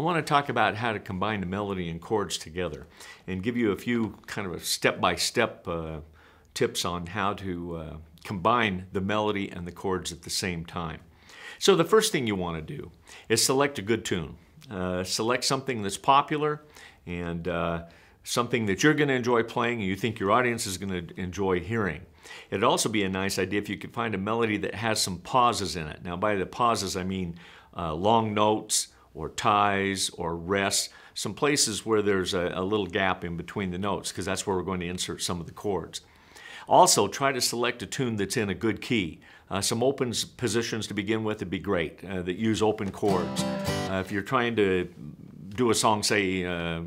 I want to talk about how to combine the melody and chords together and give you a few kind of step-by-step tips on how to combine the melody and the chords at the same time. So the first thing you want to do is select a good tune. Select something that's popular and something that you're going to enjoy playing and you think your audience is going to enjoy hearing. It'd also be a nice idea if you could find a melody that has some pauses in it. Now by the pauses I mean long notes or ties or rests, some places where there's a little gap in between the notes, because that's where we're going to insert some of the chords. Also, try to select a tune that's in a good key. Some open positions to begin with would be great, that use open chords. If you're trying to do a song, say,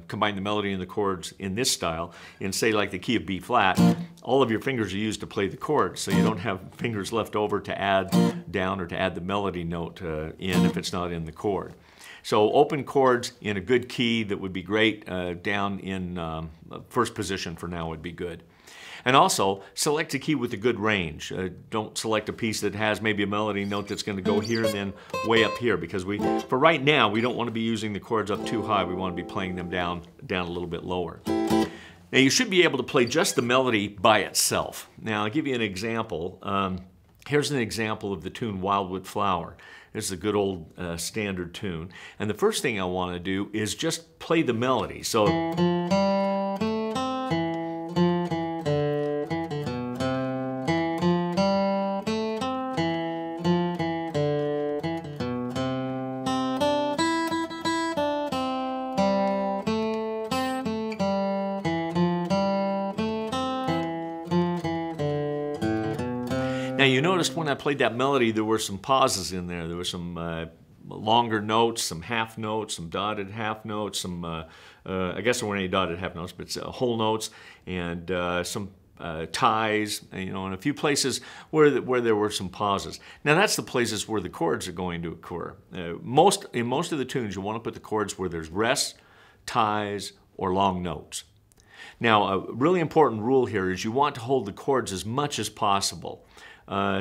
combine the melody and the chords in this style, in say like the key of B flat, all of your fingers are used to play the chords, so you don't have fingers left over to add down or to add the melody note in if it's not in the chord. So open chords in a good key that would be great, down in first position for now would be good. And also, select a key with a good range. Don't select a piece that has maybe a melody note that's going to go here and then way up here, because for right now, we don't want to be using the chords up too high. We want to be playing them down a little bit lower. Now, you should be able to play just the melody by itself. Now, I'll give you an example. Here's an example of the tune Wildwood Flower. This is a good old standard tune. And the first thing I want to do is just play the melody. So, now you noticed when I played that melody there were some pauses in there. There were some longer notes, some half notes, some dotted half notes, some, I guess there weren't any dotted half notes, but whole notes, and some ties, and a few places where there were some pauses. Now that's the places where the chords are going to occur. In most of the tunes you want to put the chords where there's rests, ties, or long notes. Now a really important rule here is you want to hold the chords as much as possible.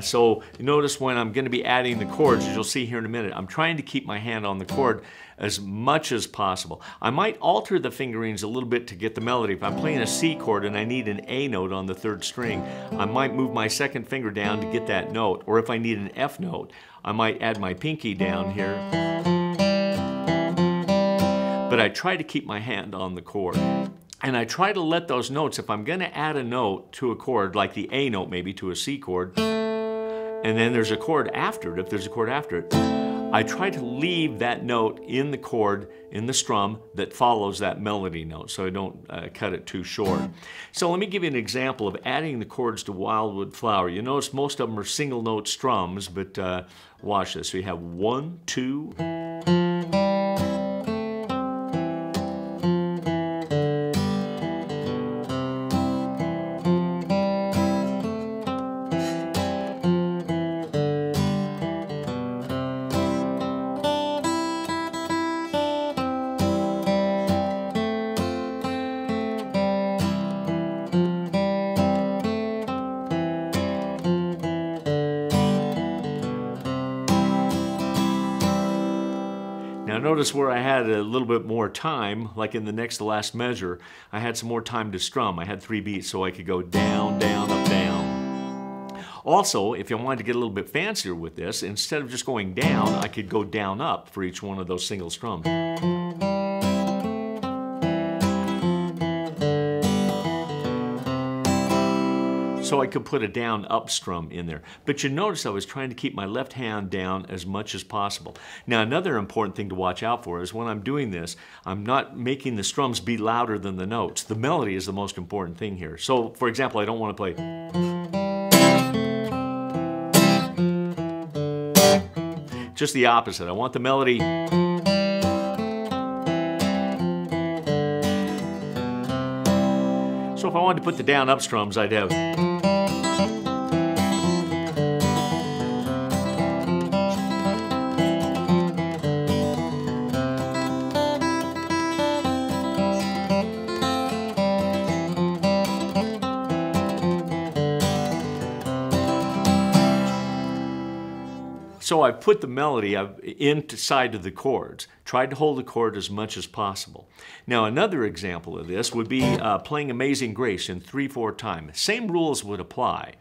So notice when I'm going to be adding the chords, as you'll see here in a minute, I'm trying to keep my hand on the chord as much as possible. I might alter the fingerings a little bit to get the melody. If I'm playing a C chord and I need an A note on the third string, I might move my second finger down to get that note. Or if I need an F note, I might add my pinky down here. But I try to keep my hand on the chord. And I try to let those notes, if I'm going to add a note to a chord, like the A note maybe to a C chord, and then there's a chord after it, if there's a chord after it, I try to leave that note in the chord, in the strum, that follows that melody note, so I don't cut it too short. So let me give you an example of adding the chords to Wildwood Flower. You notice most of them are single note strums, but watch this. So you have 1, 2, Now notice where I had a little bit more time, like in the next to last measure, I had some more time to strum. I had 3 beats, so I could go down, down, up, down. Also, if you wanted to get a little bit fancier with this, instead of just going down, I could go down, up for each one of those single strums. So I could put a down up strum in there. But you notice I was trying to keep my left hand down as much as possible. Now another important thing to watch out for is when I'm doing this, I'm not making the strums be louder than the notes. The melody is the most important thing here. So for example, I don't want to play. Just the opposite. I want the melody. So if I wanted to put the down up strums, I'd have. So I've put the melody inside of the chords, tried to hold the chord as much as possible. Now another example of this would be playing Amazing Grace in 3/4 time. Same rules would apply.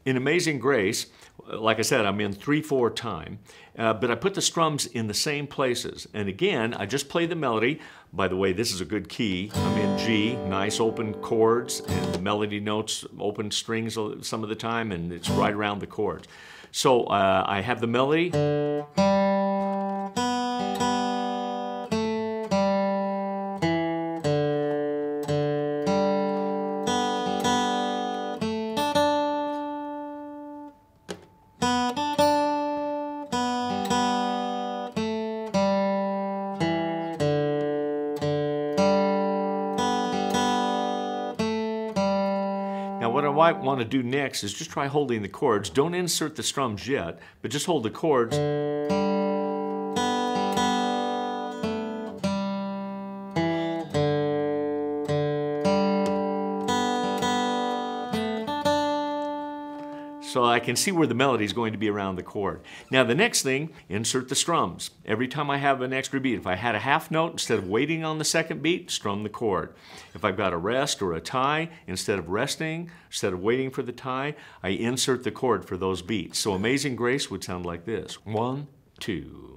In Amazing Grace, like I said, I'm in 3/4 time, but I put the strums in the same places. And again, I just play the melody. By the way, this is a good key. I'm in G, nice open chords, and the melody notes open strings some of the time, and it's right around the chords. So I have the melody. Now what I might want to do next is just try holding the chords. Don't insert the strums yet, but just hold the chords. So I can see where the melody is going to be around the chord. Now the next thing, insert the strums. Every time I have an extra beat, if I had a half note, instead of waiting on the second beat, strum the chord. If I've got a rest or a tie, instead of resting, instead of waiting for the tie, I insert the chord for those beats. So Amazing Grace would sound like this. 1, 2.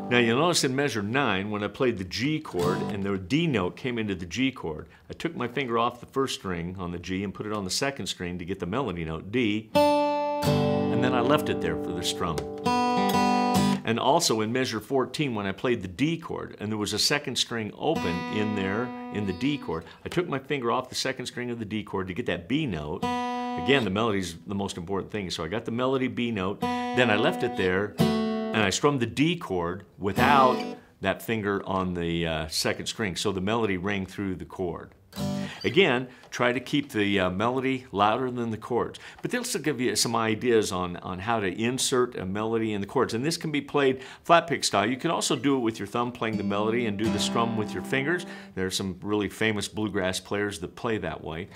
Now you'll notice in measure 9, when I played the G chord and the D note came into the G chord, I took my finger off the first string on the G and put it on the second string to get the melody note D, and then I left it there for the strum. And also in measure 14, when I played the D chord and there was a second string open in there in the D chord, I took my finger off the second string of the D chord to get that B note. Again, the melody's the most important thing, so I got the melody B note, then I left it there, and I strummed the D chord without that finger on the second string, so the melody rang through the chord. Again, try to keep the melody louder than the chords. But this will give you some ideas on how to insert a melody in the chords. And this can be played flat pick style. You can also do it with your thumb playing the melody and do the strum with your fingers. There are some really famous bluegrass players that play that way.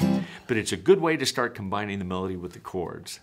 But it's a good way to start combining the melody with the chords.